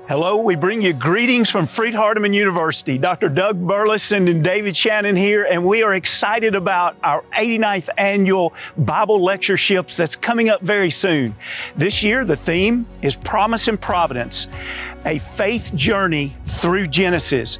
Hello, we bring you greetings from Freed-Hardeman University. Dr. Doug Burleson and David Shannon here, and we are excited about our 89th Annual Bible Lectureships that's coming up very soon. This year, the theme is Promise and Providence, a faith journey through Genesis.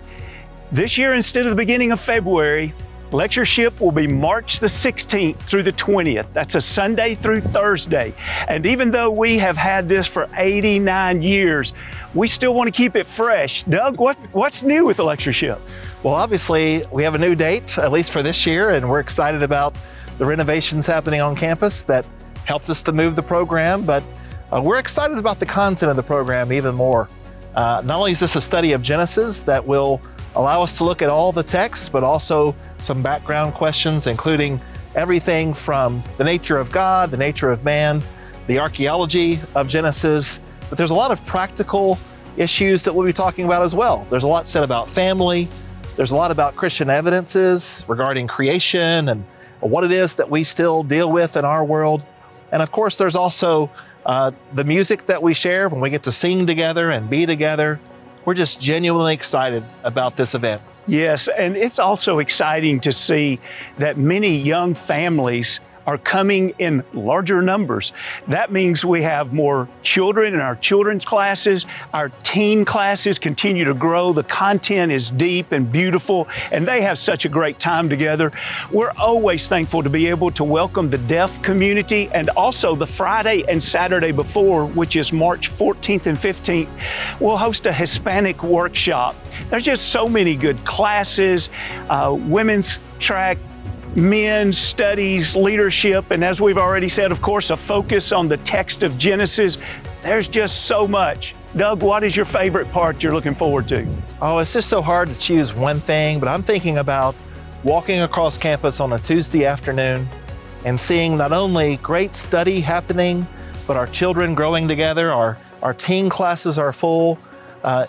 This year, instead of the beginning of February, lectureship will be March the 16th through the 20th. That's a Sunday through Thursday. And even though we have had this for 89 years, we still want to keep it fresh. Doug, what's new with the lectureship? Well, obviously, we have a new date, at least for this year, and we're excited about the renovations happening on campus that helped us to move the program, but we're excited about the content of the program even more. Not only is this a study of Genesis that will allow us to look at all the texts, but also some background questions, including everything from the nature of God, the nature of man, the archaeology of Genesis. But there's a lot of practical issues that we'll be talking about as well. There's a lot said about family. There's a lot about Christian evidences regarding creation and what it is that we still deal with in our world. And of course, there's also the music that we share when we get to sing together and be together. We're just genuinely excited about this event. Yes, and it's also exciting to see that many young families are coming in larger numbers. That means we have more children in our children's classes. Our teen classes continue to grow. The content is deep and beautiful, and they have such a great time together. We're always thankful to be able to welcome the deaf community, and also the Friday and Saturday before, which is March 14th and 15th, we'll host a Hispanic workshop. There's just so many good classes, women's track, men's studies, leadership, and as we've already said, of course, a focus on the text of Genesis. There's just so much. Doug, what is your favorite part you're looking forward to? Oh, it's just so hard to choose one thing, but I'm thinking about walking across campus on a Tuesday afternoon and seeing not only great study happening, but our children growing together. Our teen classes are full.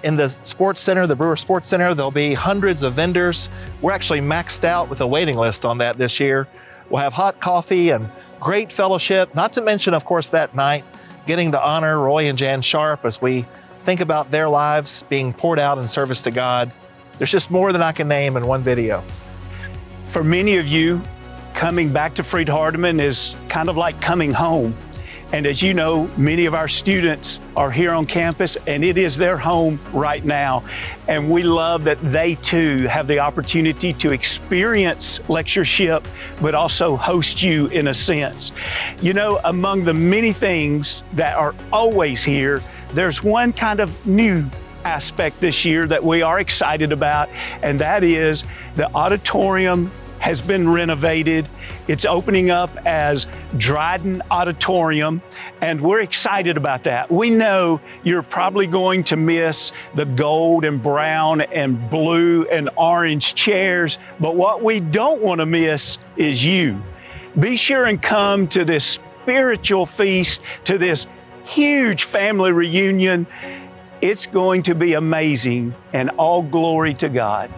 In the sports center, the Brewer Sports Center, there'll be hundreds of vendors. We're actually maxed out with a waiting list on that this year. We'll have hot coffee and great fellowship, not to mention, of course, that night, getting to honor Roy and Jan Sharp as we think about their lives being poured out in service to God. There's just more than I can name in one video. For many of you, coming back to Freed-Hardeman is kind of like coming home. And as you know, many of our students are here on campus, and it is their home right now. And we love that they too have the opportunity to experience lectureship, but also host you in a sense. You know, among the many things that are always here, there's one kind of new aspect this year that we are excited about, and that is the auditorium has been renovated. It's opening up as Dryden Auditorium, and we're excited about that. We know you're probably going to miss the gold and brown and blue and orange chairs, but what we don't want to miss is you. Be sure and come to this spiritual feast, to this huge family reunion. It's going to be amazing, and all glory to God.